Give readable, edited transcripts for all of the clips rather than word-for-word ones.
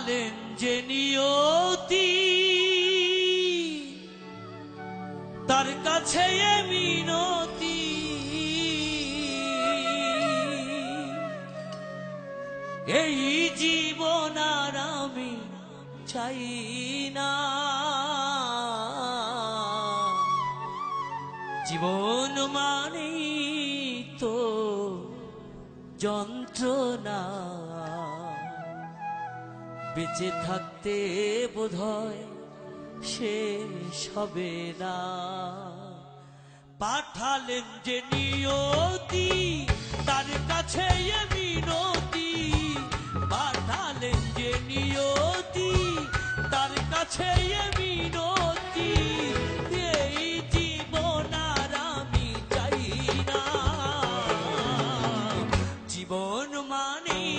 পাঠালেন যে নিয়তি তার কাছে মিনতি, এই জীবন আর আমি চাই না, জীবন মানেই তো যন্ত্রণা, বেঁচে থাকতে বোধহয় শেষ হবে না। পাঠালেন যে নিয়তি তার কাছে মিনতি, পাঠালেন যে নিয়তি তার কাছে মিনতি, এই জীবন আর আমি চাই না, জীবন মানেই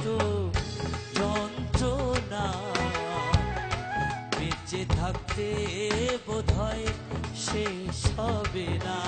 তো যন্ত্রণা, বেঁচে থাকতে বোধহয় শেষ হবে না।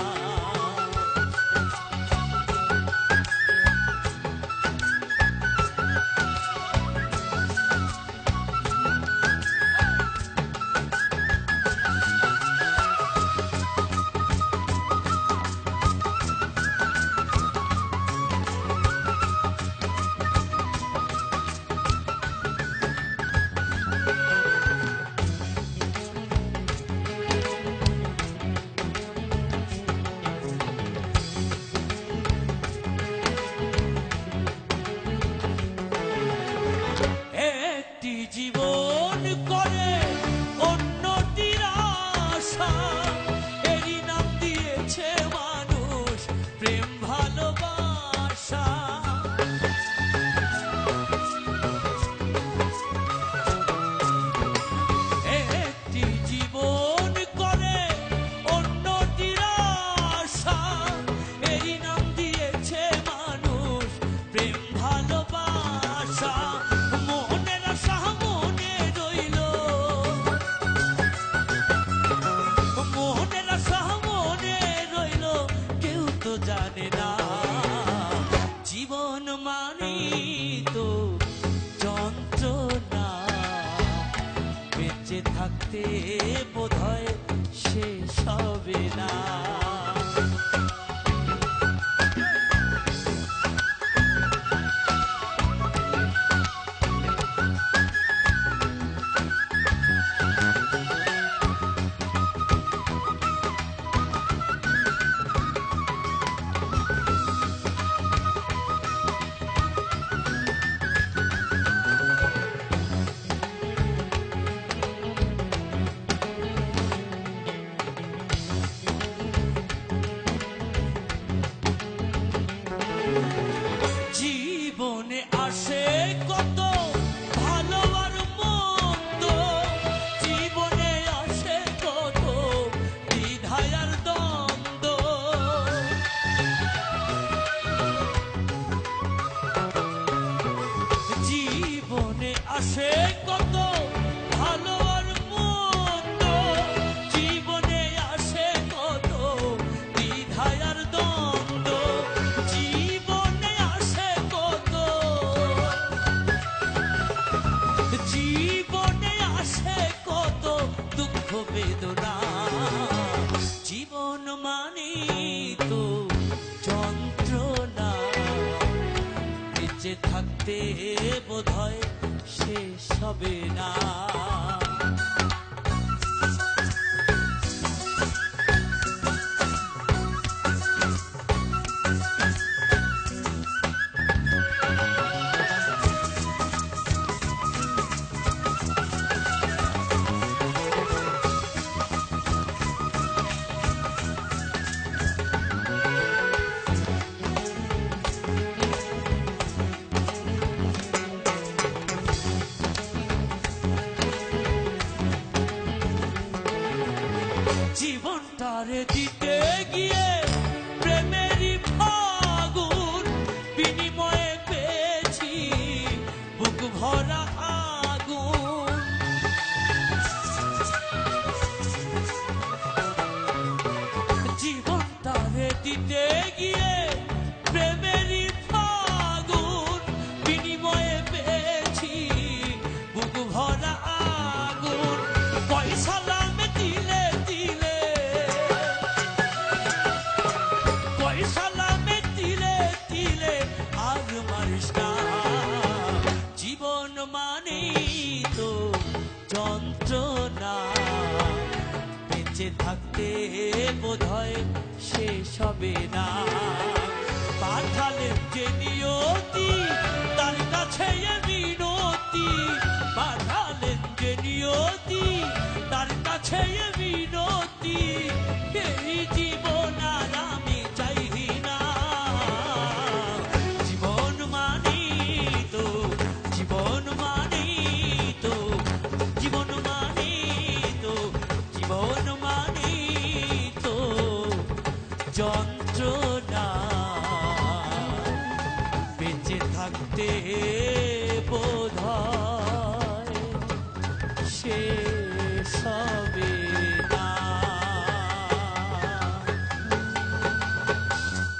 জীবন করে অন্যটির আশা, এরই নাম দিয়েছে মানুষ প্রেম ভালোবাসা। একটি জীবন করে অন্যটির আশা, এরই নাম দিয়েছে মানুষ প্রেম ভালোবাসা। জানে না জীবন মানেই তো যন্ত্রণা, বেঁচে থাকতে বোধহয় শেষ হবে না। জীবনে আসে কত ভালো আর মন্দ, জীবনে আসে কত দ্বিধায় আর দ্বন্দ্ব, জীবনে আসে কত ভালো আর মন্দ, জীবনে আসে কত দ্বিধায় আর দ্বন্দ্ব, জীবনে আসে কত, জীবনে আসে কত দুঃখ বেদনা, জীবন মানেই তো যন্ত্রণা, বেঁচে থাকতে বোধহয় শেষ হবে না। জীবনটারে দিতে গিয়ে প্রেমেরই ফাগুন, বিনিময়ে পেয়েছি বুক ভরা আগুন। জীবনটারে দিতে গিয়ে প্রেমেরই ফাগুন, বিনিময়ে পেয়েছি বেঁচে থাকতে বোধহয় শেষ হবে না। পাঠালেন যে নিয়তি তার কাছে এ মিনতি, পাঠালেন যে নিয়তি তার কাছে এ মিনতি, এই জীবন আর আমি চাই না। জীবন মানি তো, জীবন মানি তো, জীবন মানি তো, জীবন মানি তো যন্ত্রণা। বেঁচে থাকতে